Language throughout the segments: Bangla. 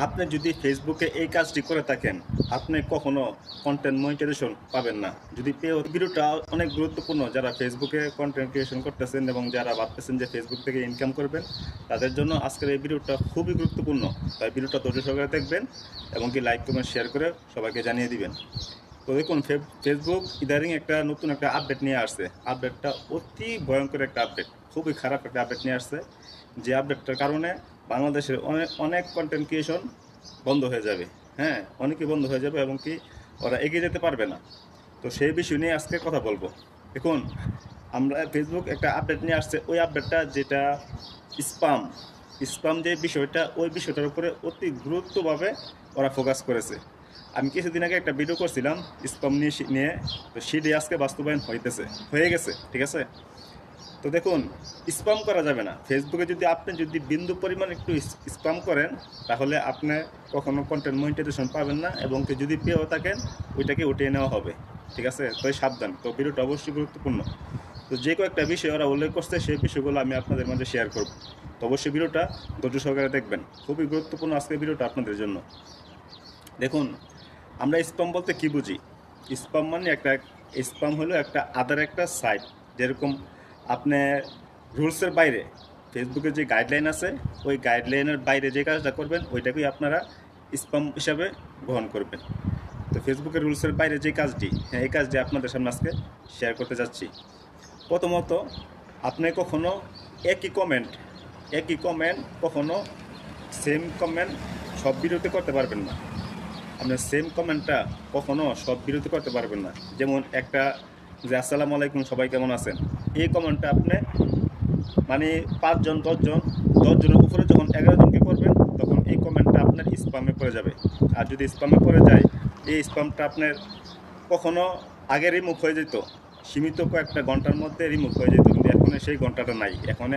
আপনি যদি ফেসবুকে এই কাজটি করে থাকেন, আপনি কখনো কন্টেন্ট মনিটাইজেশন পাবেন না। যদি পেয়েও ভিডিওটা অনেক গুরুত্বপূর্ণ, যারা ফেসবুকে কন্টেন্ট ক্রিয়েশন করতেছেন এবং যারা ভাবতেছেন যে ফেসবুক থেকে ইনকাম করবেন, তাদের জন্য আজকের এই ভিডিওটা খুবই গুরুত্বপূর্ণ। তাই ভিডিওটা ধৈর্য সহকারে দেখবেন এবং কি লাইক কমেন্ট শেয়ার করে সবাইকে জানিয়ে দিবেন। তো দেখুন, ফেসবুক ইদারিং নতুন একটা আপডেট নিয়ে আসছে। আপডেটটা অতি ভয়ঙ্কর একটা আপডেট, খুবই খারাপ একটা আপডেট নিয়ে আসছে। যে আপডেটটার কারণে বাংলাদেশের অনেক অনেক কন্টেন্ট ক্রিয়েশন বন্ধ হয়ে যাবে। হ্যাঁ, অনেকই বন্ধ হয়ে যাবে এবং কি ওরা এগিয়ে যেতে পারবে না। তো সেই বিষয় নিয়ে আজকে কথা বলবো। দেখুন, আমরা ফেসবুক একটা আপডেট নিয়ে আসছে। ওই আপডেটটা যেটা স্পাম স্পাম যে বিষয়টা, ওই বিষয়টার উপরে অতি গুরুত্বভাবে ওরা ফোকাস করেছে। আমি কিছুদিন আগে একটা ভিডিও করছিলাম স্পাম নিয়ে, তো সেটি আজকে বাস্তবায়ন হয়ে গেছে, ঠিক আছে। তো দেখুন, স্পাম করা যাবে না ফেসবুকে। আপনি বিন্দু পরিমাণ একটু স্পাম করেন, তাহলে আপনি কখনো কন্টেন্ট মনিটাইজেশন পাবেন না এবং যদি পেয়েও থাকেন, ওইটাকে উঠিয়ে নেওয়া হবে, ঠিক আছে। তো সাবধান। তো ভিডিওটা অবশ্যই গুরুত্বপূর্ণ। তো যে কয়েকটা বিষয় ওরা উল্লেখ করছে, সেই বিষয়গুলো আমি আপনাদের মাঝে শেয়ার করব। তো অবশ্যই ভিডিওটা ধৈর্য সহকারে দেখবেন, খুবই গুরুত্বপূর্ণ আজকের ভিডিওটা আপনাদের জন্য। দেখুন, আমরা স্পাম বলতে কি বুঝি? স্পাম মানে স্পাম হলো আদার একটা সাইট। যেরকম আপনি রুলসের বাইরে, ফেসবুকের যে গাইডলাইন আছে, ওই গাইডলাইনের বাইরে যে কাজটা করবেন, ওইটাকেই আপনারা স্পাম হিসাবে গ্রহণ করবেন। তো ফেসবুকের রুলসের বাইরে যে কাজটি, হ্যাঁ, এই কাজটি আপনাদের সামনে আজকে শেয়ার করতে যাচ্ছি। প্রথমত, আপনি কখনো একই কমেন্ট কখনো সেম কমেন্ট সব ভিডিওতে করতে পারবেন না। আপনার সেম কমেন্টটা কখনো সব বিরতি করতে পারবেন না। যেমন একটা, যে আসসালামু আলাইকুম, সবাই কেমন আছেন, এই কমেন্টটা আপনি মানে 5 জন 10 জন, 10 জনের উপরে যখন 11 জনকে করবেন, তখন এই কমেন্টটা আপনার স্পামে পড়ে যাবে। আর যদি স্পামে পড়ে যায়, এই স্পামটা আপনার কখনো আগে রিমুভ হয়ে যেত, সীমিত কয়েকটা ঘন্টার মধ্যে রিমুভ হয়ে যেত, কিন্তু এখন সেই ঘন্টাটা নাই। এখন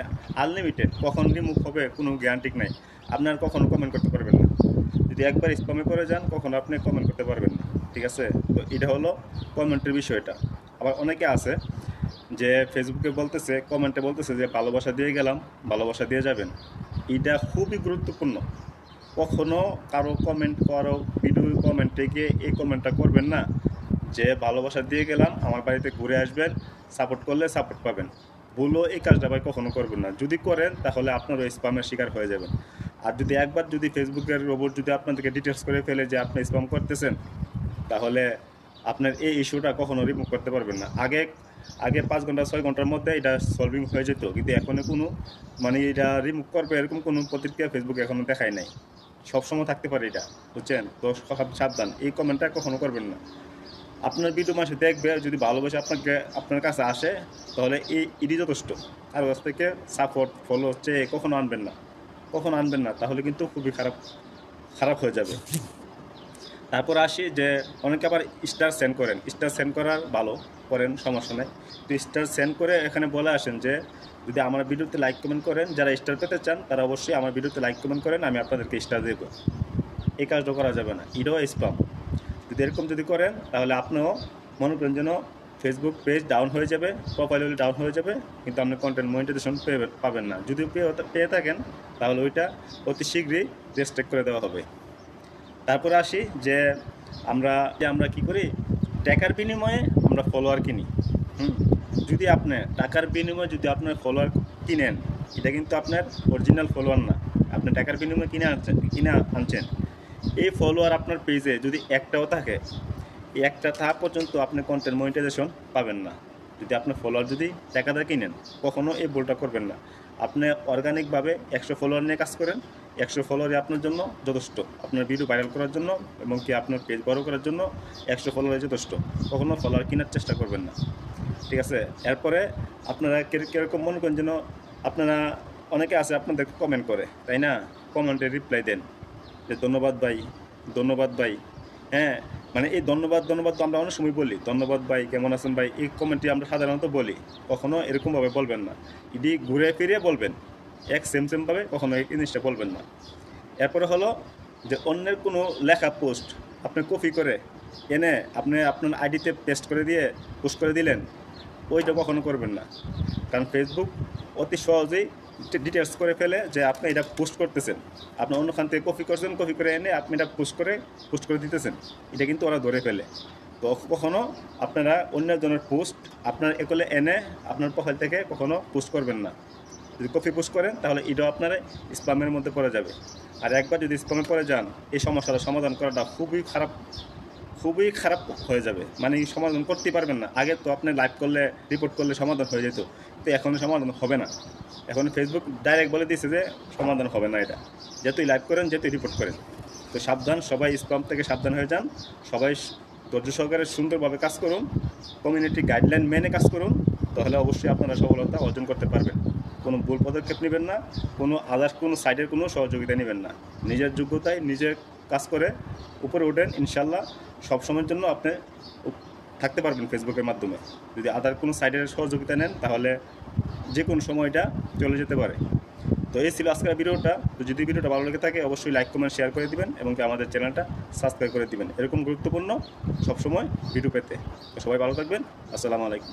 আনলিমিটেড, কখন রিমুভ হবে কোনো গ্যারান্টি নাই। আপনার কখনো কমেন্ট করতে পারবেন না। যদি একবার স্পামে করে যান, কখনো আপনি কমেন্ট করতে পারবেন না, ঠিক আছে। তো এটা হলো কমেন্টের বিষয়টা। আবার অনেকে আছে যে ফেসবুকে কমেন্টে বলতেছে যে ভালোবাসা দিয়ে গেলাম, ভালোবাসা দিয়ে যাবেন। এটা খুবই গুরুত্বপূর্ণ। কখনো কারো ভিডিও কমেন্টে গিয়ে এই কমেন্টটা করবেন না যে ভালোবাসা দিয়ে গেলাম, আমার বাড়িতে ঘুরে আসবেন, সাপোর্ট করলে সাপোর্ট পাবেন। ভুলও এই কাজটা ভাই কখনো করবেন না। যদি করেন, তাহলে আপনার ওই স্পামের শিকার হয়ে যাবেন। আর যদি ফেসবুকের রোবট যদি আপনাদেরকে ডিটেলস করে ফেলে যে আপনি স্পাম করতেছেন, তাহলে আপনার এই ইস্যুটা কখনো রিমুভ করতে পারবেন না। আগে আগে 5 ঘন্টা 6 ঘন্টার মধ্যে এটা সলভিং হয়ে যেত, কিন্তু এখনো কোনো এটা রিমুভ করবে এরকম কোনো প্রতিক্রিয়া ফেসবুকে এখনো দেখায় নাই। সবসময় থাকতে পারে এটা, বুঝছেন। তো সাবধান, এই কমেন্টটা কখনো করবেন না। আপনার ভিডিও মাসে দেখবে, যদি ভালোবাসে আপনার কাছে আসে, তাহলে এটি যথেষ্ট। আর কাছ থেকে সাপোর্ট ফলো হচ্ছে কখনো আনবেন না, তাহলে কিন্তু খুবই খারাপ খারাপ হয়ে যাবে। তারপর আসি যে অনেকে আবার স্টার সেন্ড করেন। স্টার সেন্ড করার ভালো করেন, সমস্যা নেই। তো স্টার সেন্ড করে এখানে বলে আসেন যে যদি আমার ভিডিওতে লাইক কমেন্ট করেন, যারা স্টার পেতে চান তারা অবশ্যই আমার ভিডিওতে লাইক কমেন্ট করেন, আমি আপনাদেরকে স্টার দেবো। এই কাজটা করা যাবে না, এটাও স্পাম। যদি করেন, তাহলে আপনিও মনে করেন যেন ফেসবুক পেজ ডাউন হয়ে যাবে, প্রোফাইল ডাউন হয়ে যাবে, কিন্তু আপনি কন্টেন্ট মনিটাইজেশন পাবেন না। যদি পেয়ে থাকেন, তাহলে ওইটা অতি শীঘ্রই রেস্ট্রিক্ট করে দেওয়া হবে। তারপরে আসি যে আমরা কি করি, টাকার বিনিময়ে আমরা ফলোয়ার কিনি। যদি আপনি টাকার বিনিময়ে যদি আপনার ফলোয়ার কিনেন, এটা কিন্তু আপনার অরিজিনাল ফলোয়ার না। আপনি টাকার বিনিময়ে কিনে আনছেন। এই ফলোয়ার আপনার পেজে যদি একটাও থাকে, এই একটা থাকা পর্যন্ত আপনি কন্টেন্ট মনিটাইজেশন পাবেন না। যদি আপনার ফলোয়ার যদি টাকা দিয়ে কিনেন, কখনও এই ভুলটা করবেন না। আপনি অর্গানিকভাবে 100 ফলোয়ার নিয়ে কাজ করেন, 100 ফলোয়ারই আপনার জন্য যথেষ্ট। আপনার ভিডিও ভাইরাল করার জন্য এবং কি আপনার পেজ বড় করার জন্য 100 ফলোয়ারই যথেষ্ট। কখনও ফলোয়ার কেনার চেষ্টা করবেন না, ঠিক আছে। এরপরে আপনারা কীরকম মনে করেন যেন আপনারা, অনেকে আছে আপনাদের কমেন্ট করে, তাই না? কমেন্টে রিপ্লাই দেন যে ধন্যবাদ ভাই, ধন্যবাদ ভাই। হ্যাঁ, মানে এই ধন্যবাদ তো আমরা অনেক সময় বলি, ধন্যবাদ ভাই, কেমন আছেন ভাই, এই কমেন্টটি আমরা সাধারণত বলি। কখনো এরকমভাবে বলবেন না, এটি ঘুরে ফিরে বলবেন, সেমভাবে কখনো এই জিনিসটা বলবেন না। এরপরে হলো যে অন্যের কোনো লেখা পোস্ট আপনি কপি করে এনে আপনি আপনার আইডিতে পোস্ট করে দিলেন, ওইটা কখনো করবেন না। কারণ ফেসবুক অতি সহজেই ডিটেলস করে ফেলে যে আপনি এটা পোস্ট করতেছেন, আপনি অন্যখান থেকে কপি করছেন, কপি করে এনে আপনি এটা পোস্ট করে দিতেছেন, এটা কিন্তু ওরা ধরে ফেলে। তো কখনও আপনারা অন্য জনের পোস্ট আপনার একলে এনে আপনার প্রোফাইল থেকে কখনও পোস্ট করবেন না। যদি কপি পোস্ট করেন তাহলে এটাও আপনার স্প্যামের মধ্যে পড়ে যাবে। আর একবার যদি স্প্যামে পড়ে যান, এই সমস্যাটা সমাধান করাটা খুবই খারাপ হয়ে যাবে, মানে সমাধান করতেই পারবেন না। আগে তো আপনি লাইভ করলে, রিপোর্ট করলে সমাধান হয়ে যেত, তো এখন সমাধান হবে না। এখন ফেসবুক ডাইরেক্ট বলে দিয়েছে যে সমাধান হবে না এটা, যেহেতুই লাইভ করেন, যেহেতুই রিপোর্ট করেন। তো সাবধান, সবাই স্প্যাম থেকে সাবধান হয়ে যান। সবাই ধৈর্য সহকারে সুন্দরভাবে কাজ করুন, কমিউনিটি গাইডলাইন মেনে কাজ করুন, তাহলে অবশ্যই আপনারা সফলতা অর্জন করতে পারবেন। কোনো ভুল পদক্ষেপ নেবেন না, কোনো সাইডের কোনো সহযোগিতা নেবেন না। নিজের যোগ্যতায় নিজে কাজ করে উপরে ওঠেন, ইনশাল্লাহ সবসময়ের জন্য আপনি থাকতে পারবেন ফেসবুকের মাধ্যমে। যদি আদার কোনো সাইডের সহযোগিতা নেন তাহলে যে কোনো সময়টা চলে যেতে পারে। তো এই ছিল আজকের ভিডিওটা। তো যদি ভিডিওটা ভালো লেগে থাকে অবশ্যই লাইক, কমেন্ট, শেয়ার করে দিবেন এবং আমাদের চ্যানেলটা সাবস্ক্রাইব করে দিবেন এরকম গুরুত্বপূর্ণ সবসময় ভিডিও পেতে। তো সবাই ভালো থাকবেন। আসসালামু আলাইকুম।